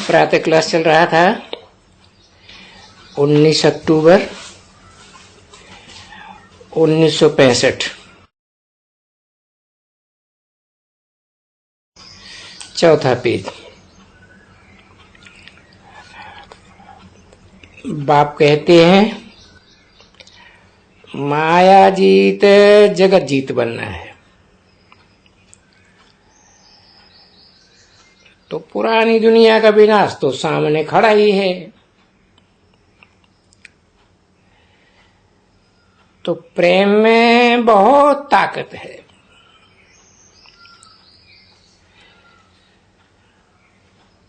प्रातः क्लास चल रहा था 19 अक्टूबर 1965, चौथा पेज। बाप कहते हैं माया जीत जगत जीत बनना है। तो पुरानी दुनिया का विनाश तो सामने खड़ा ही है। तो प्रेम में बहुत ताकत है।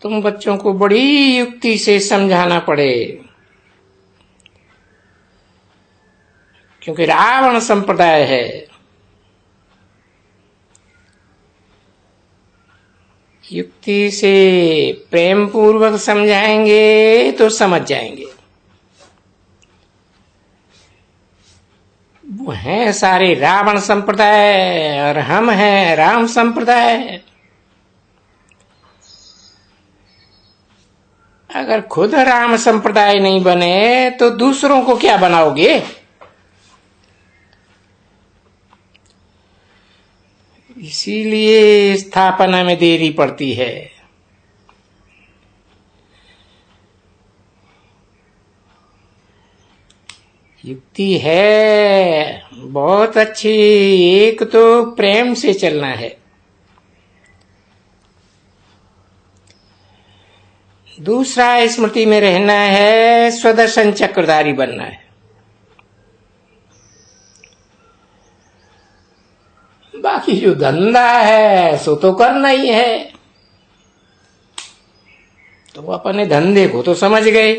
तुम बच्चों को बड़ी युक्ति से समझाना पड़े, क्योंकि रावण संप्रदाय है। युक्ति से प्रेम पूर्वक समझाएंगे तो समझ जाएंगे। वो हैं सारे रावण संप्रदाय और हम हैं राम संप्रदाय। अगर खुद राम संप्रदाय नहीं बने तो दूसरों को क्या बनाओगे? इसीलिए स्थापना में देरी पड़ती है। युक्ति है बहुत अच्छी। एक तो प्रेम से चलना है, दूसरा स्मृति में रहना है, स्वदर्शन चक्रधारी बनना है। बाकी जो धंधा है सो तो करना ही है। तो वो अपने धंधे को तो समझ गए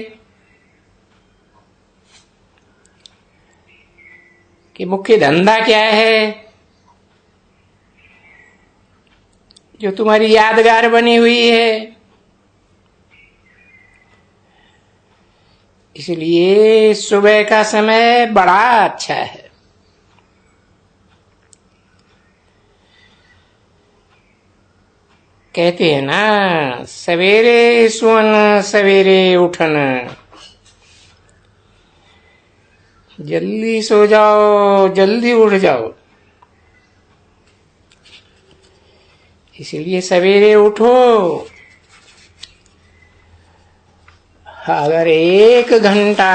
कि मुख्य धंधा क्या है। जो तुम्हारी यादगार बनी हुई है। इसलिए सुबह का समय बड़ा अच्छा है। कहते हैं ना, सवेरे सुवन सवेरे उठन, जल्दी सो जाओ जल्दी उठ जाओ। इसलिए सवेरे उठो। अगर 1 घंटा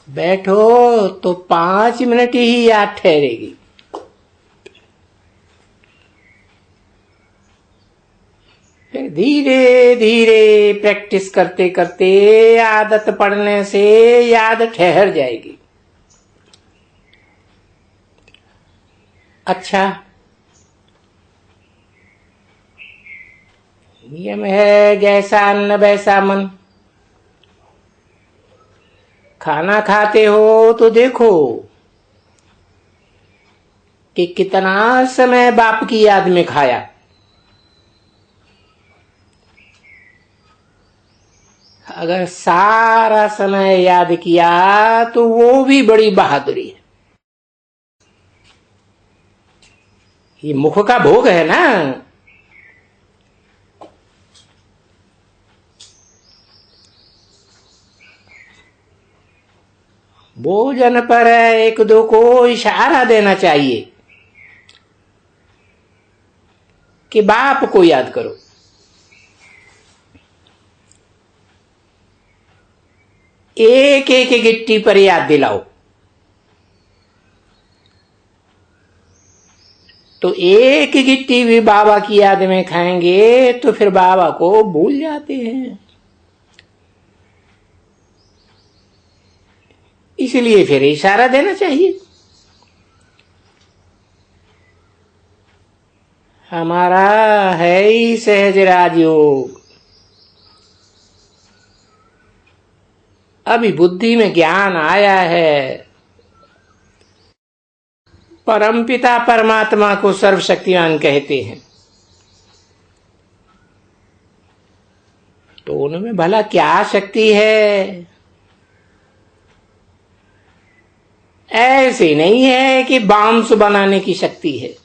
बैठो तो 5 मिनट ही याद ठहरेगी। फिर धीरे धीरे प्रैक्टिस करते करते आदत पड़ने से याद ठहर जाएगी। अच्छा, नियम है जैसा अन्न वैसा मन। खाना खाते हो तो देखो कि कितना समय बाप की याद में खाया। अगर सारा समय याद किया तो वो भी बड़ी बहादुरी है। ये मुख का भोग है ना। भोजन पर 1-2 को इशारा देना चाहिए कि बाप को याद करो। एक एक गिट्टी पर याद दिलाओ। तो एक गिट्टी भी बाबा की याद में खाएंगे तो फिर बाबा को भूल जाते हैं। इसलिए फिर इशारा देना चाहिए। हमारा है ही सहज राजयोग। अभी बुद्धि में ज्ञान आया है। परमपिता परमात्मा को सर्वशक्तिमान कहते हैं। तो उनमें भला क्या शक्ति है? ऐसे नहीं है कि बांस बनाने की शक्ति है।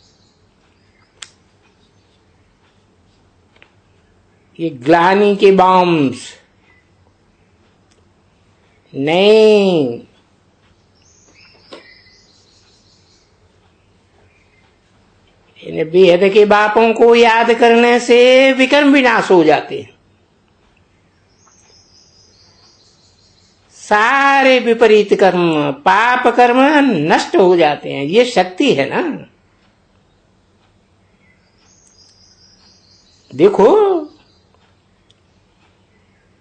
ये ग्लानि के बॉम्ब्स नहीं, इन बेहद के बापों को याद करने से विकर्म विनाश हो जाते हैं। सारे विपरीत कर्म, पाप कर्म नष्ट हो जाते हैं। ये शक्ति है ना। देखो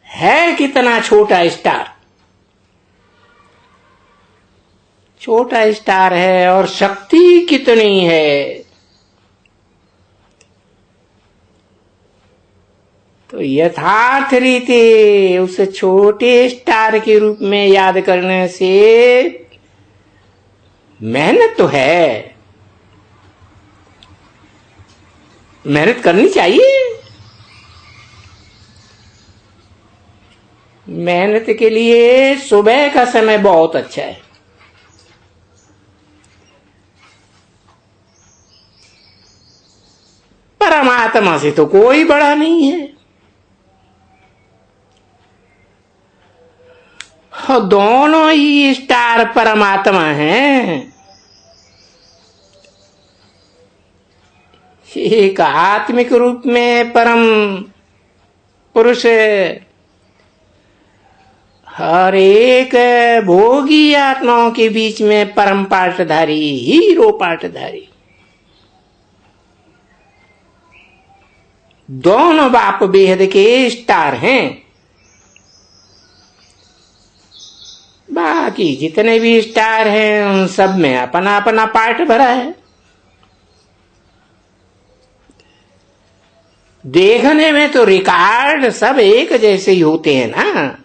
है कितना छोटा स्टार, छोटा स्टार है और शक्ति कितनी है। तो यथार्थ रीति उस छोटे स्टार के रूप में याद करने से मेहनत तो है, मेहनत करनी चाहिए। मेहनत के लिए सुबह का समय बहुत अच्छा है। परमात्मा से तो कोई बड़ा नहीं है। दोनों ही स्टार परमात्मा हैं। एक आत्मिक रूप में परम पुरुष और एक भोगी आत्माओं के बीच में परम पाठधारी, हीरो पाठधारी। दोनों बाप बेहद के स्टार हैं। बाकी जितने भी स्टार हैं उन सब में अपना अपना पार्ट भरा है। देखने में तो रिकॉर्ड सब एक जैसे ही होते हैं ना,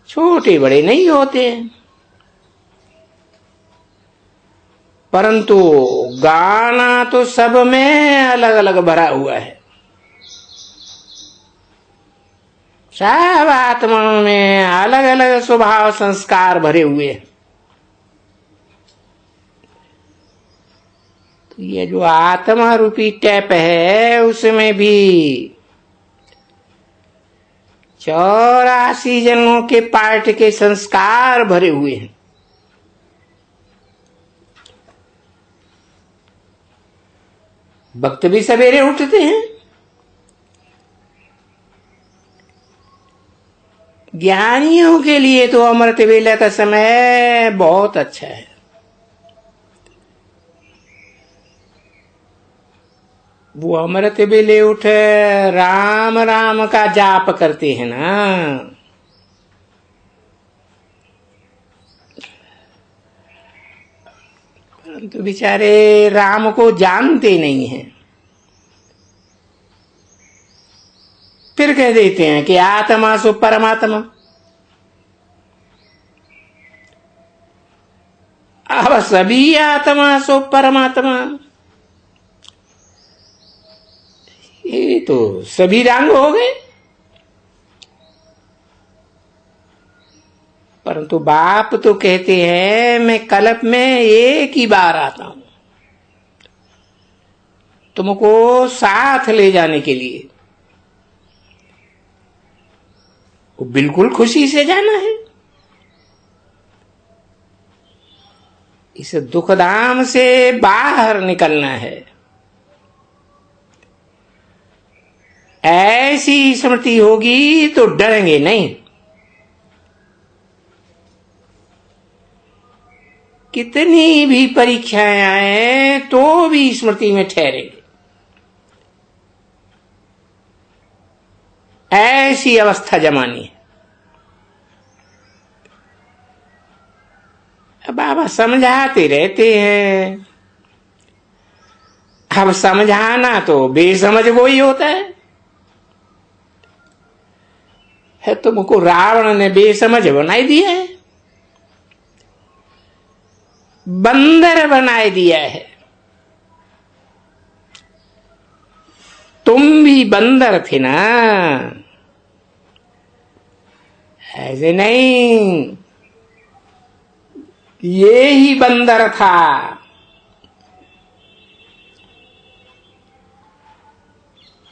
छोटे बड़े नहीं होते, परंतु गाना तो सब में अलग अलग भरा हुआ है। सब आत्माओं में अलग अलग स्वभाव संस्कार भरे हुए हैं। तो ये जो आत्मा रूपी टैप है उसमें भी 84 जन्मों के पार्ट के संस्कार भरे हुए हैं। भक्त भी सवेरे उठते हैं, ज्ञानियों के लिए तो अमृत वेला का समय बहुत अच्छा है। वो अमृत वेले उठ राम राम का जाप करते हैं ना, परंतु बेचारे राम को जानते नहीं हैं। फिर कह देते हैं कि आत्मा सो परमात्मा। अब सभी आत्मा सो परमात्मा, ये तो सभी रंग हो गए। परंतु बाप तो कहते हैं मैं कल्प में एक ही बार आता हूं तुमको साथ ले जाने के लिए। वो बिल्कुल खुशी से जाना है। इस दुखधाम से बाहर निकलना है। ऐसी स्मृति होगी तो डरेंगे नहीं। कितनी भी परीक्षाएं आए तो भी स्मृति में ठहरेंगे। ऐसी अवस्था जमानी है। बाबा समझाते रहते हैं। अब समझाना तो बेसमझ वो ही होता है। तुमको रावण ने बेसमझ बनाई दिया है, बंदर बनाए दिया है। तुम भी बंदर थे ना, ऐसे नहीं। ये ही बंदर था।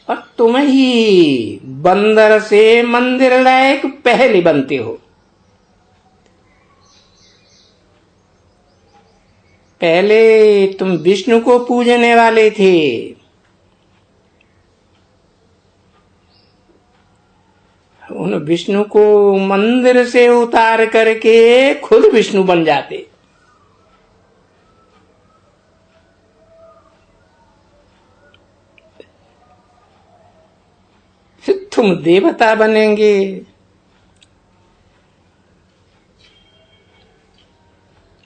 और तुम ही बंदर से मंदिर लायक पहले बनते हो। पहले तुम विष्णु को पूजने वाले थे, उन विष्णु को मंदिर से उतार करके खुद विष्णु बन जाते। तुम देवता बनेंगे।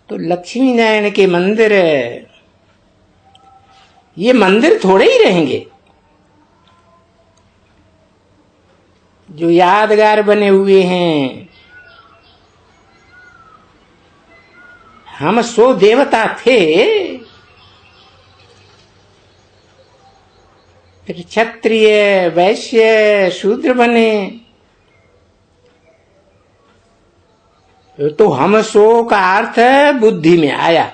तो लक्ष्मी नारायण के मंदिर, ये मंदिर थोड़े ही रहेंगे जो यादगार बने हुए हैं। हम 100 देवता थे, फिर क्षत्रिय वैश्य शूद्र बने, तो हम 100 का अर्थ बुद्धि में आया।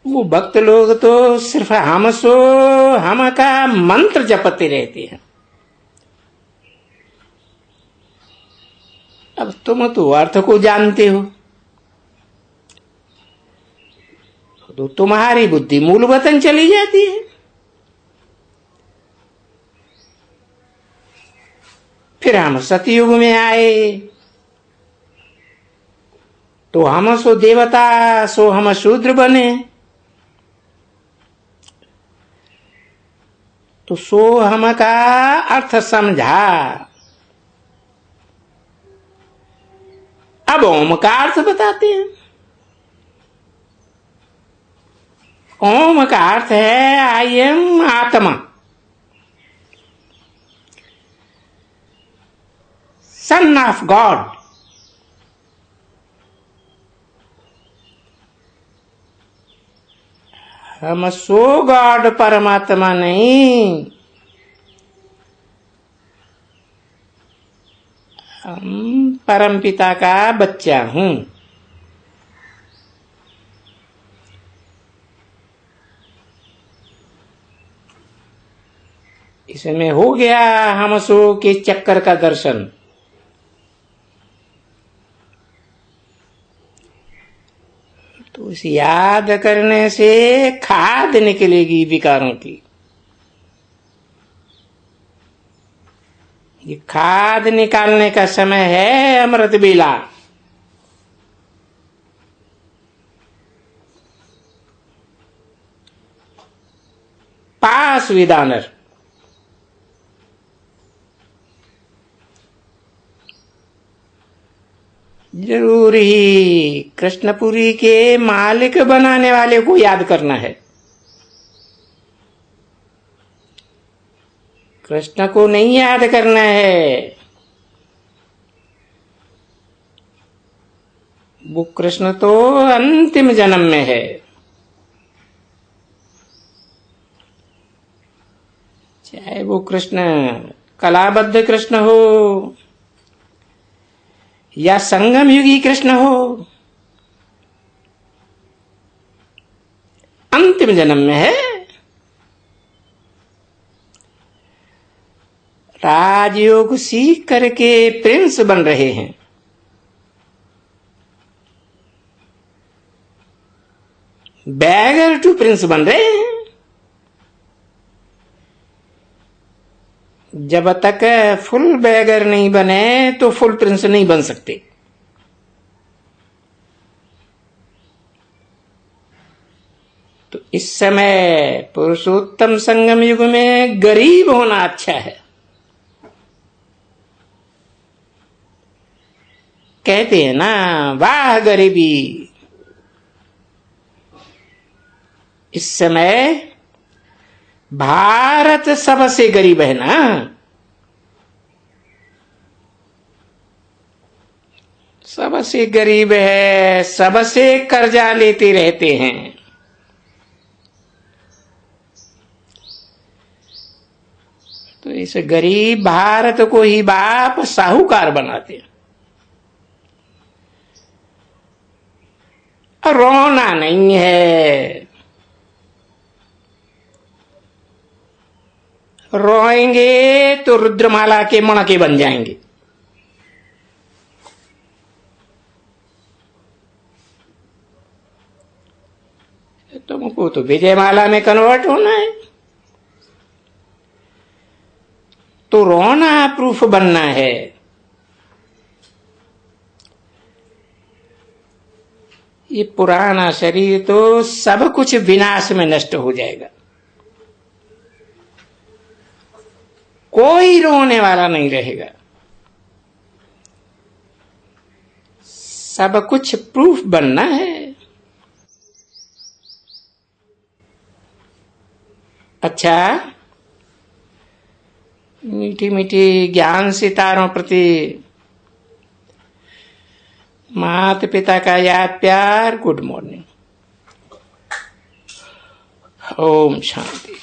वो भक्त लोग तो सिर्फ हम का मंत्र जपते रहते हैं। अब तुम तो अर्थ को जानते हो, तो तुम्हारी बुद्धि मूल वतन चली जाती है। फिर हम सतयुग में आए, तो हम सो देवता, सो हम शूद्र बने। तो सो हम का अर्थ समझा। अब ओम का अर्थ बताते हैं। ओम का अर्थ है आई एम आत्मा। Son of God. हम सो गॉड परमात्मा नहीं, हम परम पिता का बच्चा हूं। इसमें हो गया हम सो के चक्कर का दर्शन। तो इस याद करने से खाद निकलेगी विकारों की। ये खाद निकालने का समय है अमृत बेला। पास विद ऑनर। जरूर ही कृष्णपुरी के मालिक बनाने वाले को याद करना है। कृष्ण को नहीं याद करना है। वो कृष्ण तो अंतिम जन्म में है। चाहे वो कृष्ण कलाबद्ध कृष्ण हो या संगम युगी कृष्ण हो, अंतिम जन्म में है। राजयोग सीख करके प्रिंस बन रहे हैं। बैगर टू प्रिंस बन रहे हैं। जब तक फुल बैगर नहीं बने तो फुल प्रिंस नहीं बन सकते। तो इस समय पुरुषोत्तम संगम युग में गरीब होना अच्छा है। कहते हैं ना, वाह गरीबी। इस समय भारत सबसे गरीब है ना। सबसे गरीब है, सबसे कर्जा लेते रहते हैं। तो इस गरीब भारत को ही बाप साहूकार बनाते हैं। रोना नहीं है। रोएंगे तो रुद्रमाला के मणके बन जाएंगे। तुमको तो विजयमाला में कन्वर्ट होना है, तो रोना प्रूफ बनना है। ये पुराना शरीर तो सब कुछ विनाश में नष्ट हो जाएगा, कोई रोने वाला नहीं रहेगा। सब कुछ प्रूफ बनना है। अच्छा, मीठी मीठी ज्ञान सितारों प्रति माता पिता का याद प्यार। Good morning. ओम शांति।